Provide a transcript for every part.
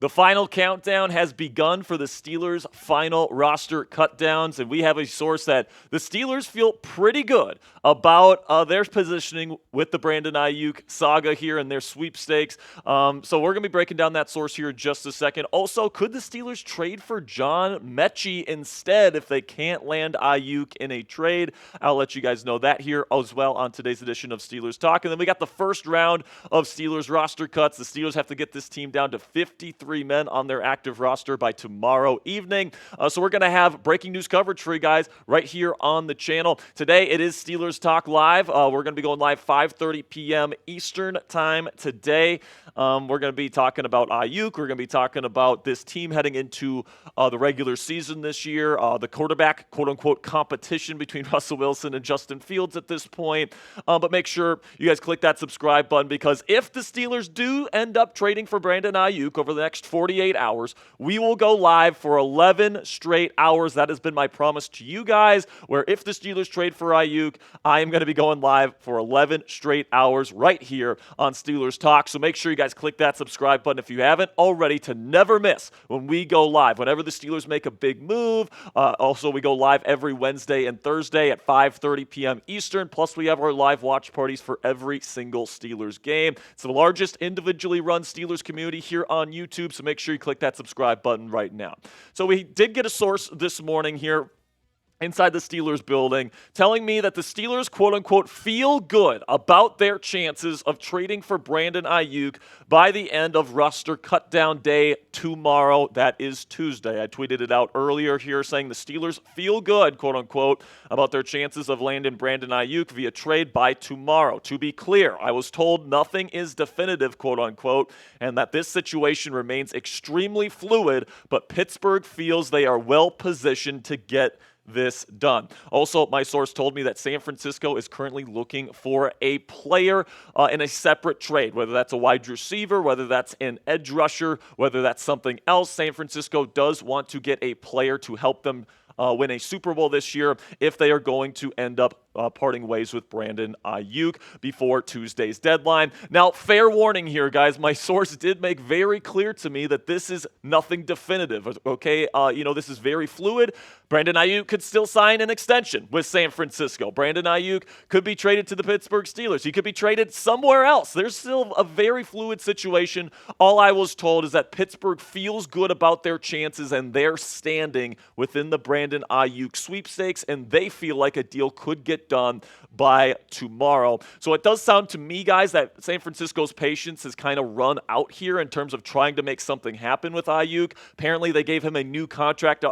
The final countdown has begun for the Steelers' final roster cutdowns, and we have a source that the Steelers feel pretty good about their positioning with the Brandon Aiyuk saga here and their sweepstakes. So we're going to be breaking down that source here in just a second. Also, could the Steelers trade for John Metchie instead if they can't land Aiyuk in a trade? I'll let you guys know that here as well on today's edition of Steelers Talk. And then we got the first round of Steelers roster cuts. The Steelers have to get this team down to 53 men on their active roster by tomorrow evening. So we're going to have breaking news coverage for you guys right here on the channel. Today it is Steelers Talk Live. We're going to be going live 5:30 p.m. Eastern time today. We're going to be talking about Aiyuk. We're going to be talking about this team heading into the regular season this year, the quarterback, quote-unquote, competition between Russell Wilson and Justin Fields at this point. But make sure you guys click that subscribe button, because if the Steelers do end up trading for Brandon Aiyuk over the next 48 hours, we will go live for 11 straight hours. That has been my promise to you guys, where if the Steelers trade for Aiyuk, I am going to be going live for 11 straight hours right here on Steelers Talk. So make sure you guys click that subscribe button if you haven't already to never miss when we go live. Whenever the Steelers make a big move, also we go live every Wednesday and Thursday at 5:30 p.m. Eastern. Plus we have our live watch parties for every single Steelers game. It's the largest individually run Steelers community here on YouTube, so make sure you click that subscribe button right now. So we did get a source this morning here inside the Steelers building telling me that the Steelers, quote-unquote, feel good about their chances of trading for Brandon Aiyuk by the end of roster cutdown day tomorrow. That is Tuesday. I tweeted it out earlier here saying the Steelers feel good, quote-unquote, about their chances of landing Brandon Aiyuk via trade by tomorrow. To be clear, I was told nothing is definitive, quote-unquote, and that this situation remains extremely fluid, but Pittsburgh feels they are well-positioned to get this done. Also, my source told me that San Francisco is currently looking for a player in a separate trade, whether that's a wide receiver, whether that's an edge rusher, whether that's something else. San Francisco does want to get a player to help them win a Super Bowl this year if they are going to end up parting ways with Brandon Aiyuk before Tuesday's deadline. Now, fair warning here, guys. My source did make very clear to me that this is nothing definitive, okay? This is very fluid. Brandon Aiyuk could still sign an extension with San Francisco. Brandon Aiyuk could be traded to the Pittsburgh Steelers. He could be traded somewhere else. There's still a very fluid situation. All I was told is that Pittsburgh feels good about their chances and their standing within the Brandon Aiyuk sweepstakes, and they feel like a deal could get done by tomorrow. So it does sound to me, guys, that San Francisco's patience has kind of run out here in terms of trying to make something happen with Aiyuk. Apparently, they gave him a new contract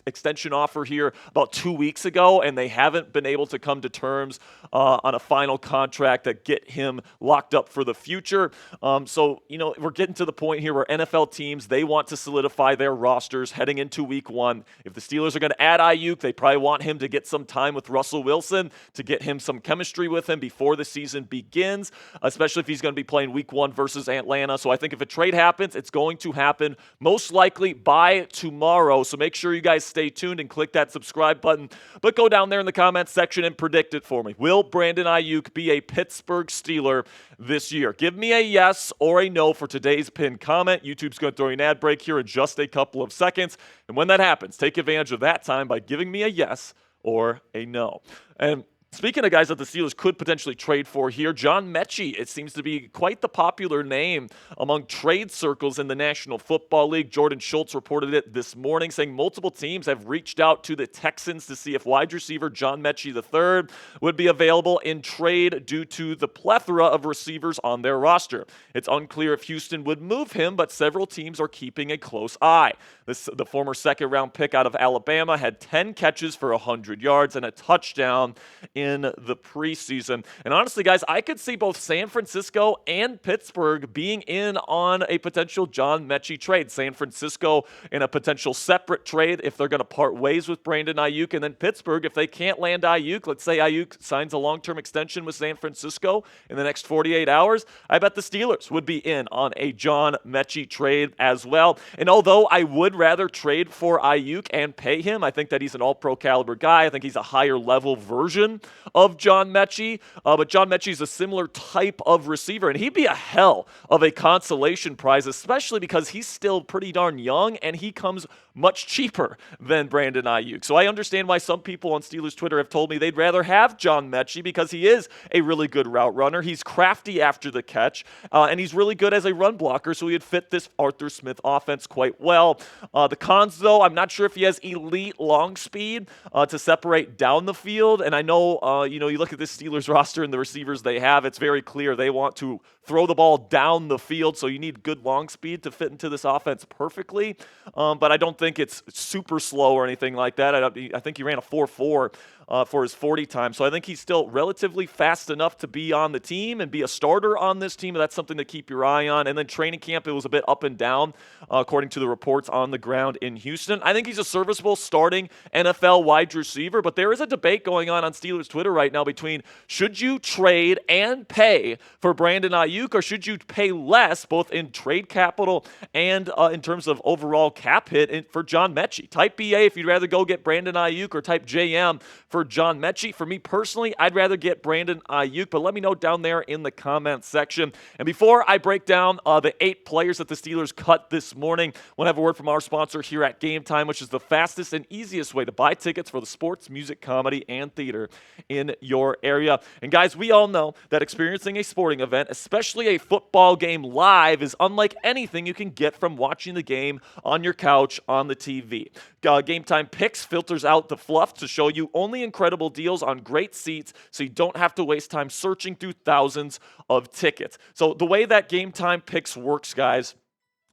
extension offer here about 2 weeks ago, and they haven't been able to come to terms on a final contract that get him locked up for the future. We're getting to the point here where NFL teams, they want to solidify their rosters heading into week one. If the Steelers are going to add Aiyuk, they probably want him to get some time with Russell Wilson, to get him some chemistry with him before the season begins, especially if he's going to be playing week one versus Atlanta. So I think if a trade happens, it's going to happen most likely by tomorrow. So make sure you guys stay tuned and click that subscribe button. But go down there in the comments section and predict it for me. Will Brandon Aiyuk be a Pittsburgh Steeler this year? Give me a yes or a no for today's pinned comment. YouTube's going to throw you an ad break here in just a couple of seconds. And when that happens, take advantage of that time by giving me a yes or a no. And speaking of guys that the Steelers could potentially trade for here, John Metchie, it seems to be quite the popular name among trade circles in the National Football League. Jordan Schultz reported it this morning, saying multiple teams have reached out to the Texans to see if wide receiver John Metchie III would be available in trade due to the plethora of receivers on their roster. It's unclear if Houston would move him, but several teams are keeping a close eye. The former second-round pick out of Alabama had 10 catches for 100 yards and a touchdown in the preseason. And honestly, guys, I could see both San Francisco and Pittsburgh being in on a potential John Metchie trade. San Francisco in a potential separate trade if they're going to part ways with Brandon Aiyuk, and then Pittsburgh, if they can't land Aiyuk, let's say Aiyuk signs a long-term extension with San Francisco in the next 48 hours, I bet the Steelers would be in on a John Metchie trade as well. And although I would rather trade for Aiyuk and pay him, I think that he's an all-pro caliber guy. I think he's a higher level version of John Metchie, but John Metchie is a similar type of receiver, and he'd be a hell of a consolation prize, especially because he's still pretty darn young, and he comes much cheaper than Brandon Aiyuk. So I understand why some people on Steelers Twitter have told me they'd rather have John Metchie because he is a really good route runner. He's crafty after the catch, and he's really good as a run blocker, so he'd fit this Arthur Smith offense quite well. The cons, though, I'm not sure if he has elite long speed to separate down the field, and I know, you look at this Steelers roster and the receivers they have, it's very clear they want to throw the ball down the field, so you need good long speed to fit into this offense perfectly, but I don't think it's super slow or anything like that. I think he ran a 4.4 for his 40 time, so I think he's still relatively fast enough to be on the team and be a starter on this team, and that's something to keep your eye on. And then training camp, it was a bit up and down, according to the reports on the ground in Houston. I think he's a serviceable starting NFL wide receiver, but there is a debate going on Steelers Twitter right now between should you trade and pay for Brandon Aiyuk, or should you pay less, both in trade capital and in terms of overall cap hit for John Metchie. Type BA if you'd rather go get Brandon Aiyuk, or type JM for John Metchie. For me personally, I'd rather get Brandon Aiyuk, but let me know down there in the comments section. And before I break down the 8 players that the Steelers cut this morning, I want to have a word from our sponsor here at Game Time, which is the fastest and easiest way to buy tickets for the sports, music, comedy, and theater in your area. And guys, we all know that experiencing a sporting event, especially a football game live, is unlike anything you can get from watching the game on your couch on the TV. Game Time Picks filters out the fluff to show you only incredible deals on great seats, so you don't have to waste time searching through thousands of tickets. So the way that Game Time Picks works, guys,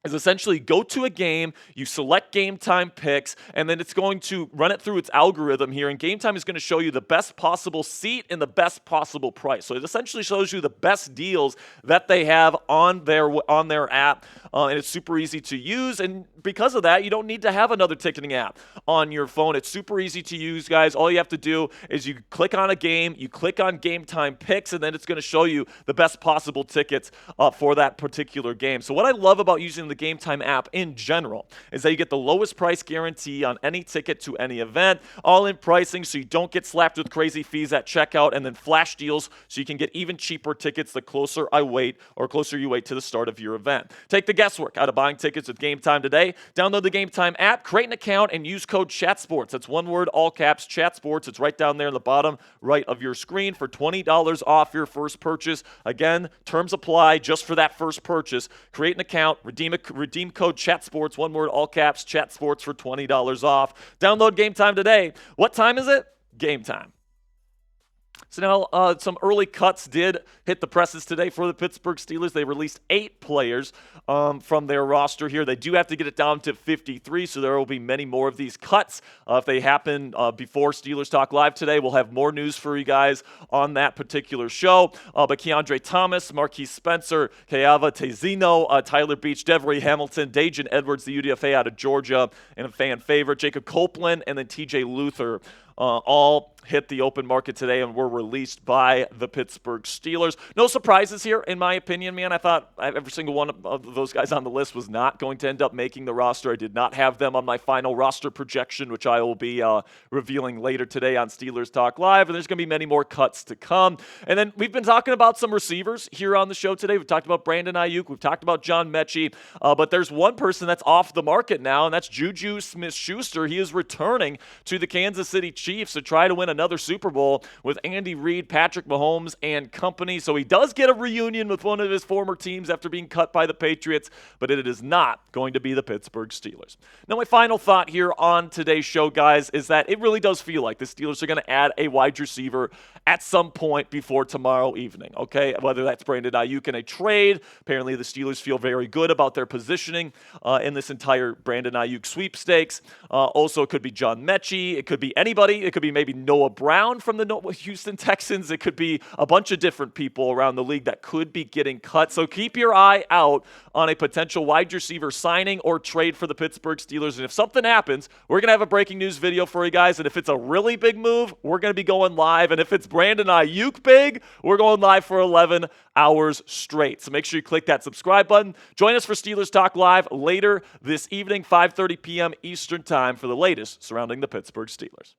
is essentially go to a game, you select Game Time Picks, and then it's going to run it through its algorithm here, and Game Time is going to show you the best possible seat and the best possible price. So it essentially shows you the best deals that they have on their app, and it's super easy to use, and because of that, you don't need to have another ticketing app on your phone. It's super easy to use, guys. All you have to do is you click on a game, you click on Game Time Picks, and then it's going to show you the best possible tickets for that particular game. So what I love about using the Game Time app in general is that you get the lowest price guarantee on any ticket to any event, all in pricing, so you don't get slapped with crazy fees at checkout, and then flash deals so you can get even cheaper tickets the closer you wait to the start of your event. Take the guesswork out of buying tickets with Game Time today. Download the Game Time app, create an account, and use code CHATSPORTS. That's one word, all caps, CHATSPORTS. It's right down there in the bottom right of your screen for $20 off your first purchase. Again, terms apply just for that first purchase. Create an account, redeem code CHATSPORTS, one word, all caps, CHATSPORTS for $20 off. Download Game Time today. What time is it? Game time. So now some early cuts did hit the presses today for the Pittsburgh Steelers. They released 8 players from their roster here. They do have to get it down to 53, so there will be many more of these cuts. If they happen before Steelers Talk Live today, we'll have more news for you guys on that particular show. But Keandre Thomas, Marquise Spencer, Keava Tezino, Tyler Beach, Devery Hamilton, Dajan Edwards, the UDFA out of Georgia, and a fan favorite, Jacob Copeland, and then TJ Luther, all hit the open market today and were released by the Pittsburgh Steelers. No surprises here, in my opinion, man. I thought every single one of those guys on the list was not going to end up making the roster. I did not have them on my final roster projection, which I will be revealing later today on Steelers Talk Live, and there's going to be many more cuts to come. And then we've been talking about some receivers here on the show today. We've talked about Brandon Aiyuk. We've talked about John Metchie, but there's one person that's off the market now, and that's Juju Smith-Schuster. He is returning to the Kansas City Chiefs to try to win another Super Bowl with Andy Reid, Patrick Mahomes, and company. So he does get a reunion with one of his former teams after being cut by the Patriots, but it is not going to be the Pittsburgh Steelers. Now, my final thought here on today's show, guys, is that it really does feel like the Steelers are going to add a wide receiver at some point before tomorrow evening, okay? Whether that's Brandon Aiyuk in a trade. Apparently, the Steelers feel very good about their positioning in this entire Brandon Aiyuk sweepstakes. Also, it could be John Metchie. It could be anybody. It could be maybe Noah Brown from the Houston Texans. It could be a bunch of different people around the league that could be getting cut. So keep your eye out on a potential wide receiver signing or trade for the Pittsburgh Steelers. And if something happens, we're going to have a breaking news video for you guys. And if it's a really big move, we're going to be going live. And if it's Brandon Aiyuk big, we're going live for 11 hours straight. So make sure you click that subscribe button. Join us for Steelers Talk Live later this evening, 5:30 p.m. Eastern Time, for the latest surrounding the Pittsburgh Steelers.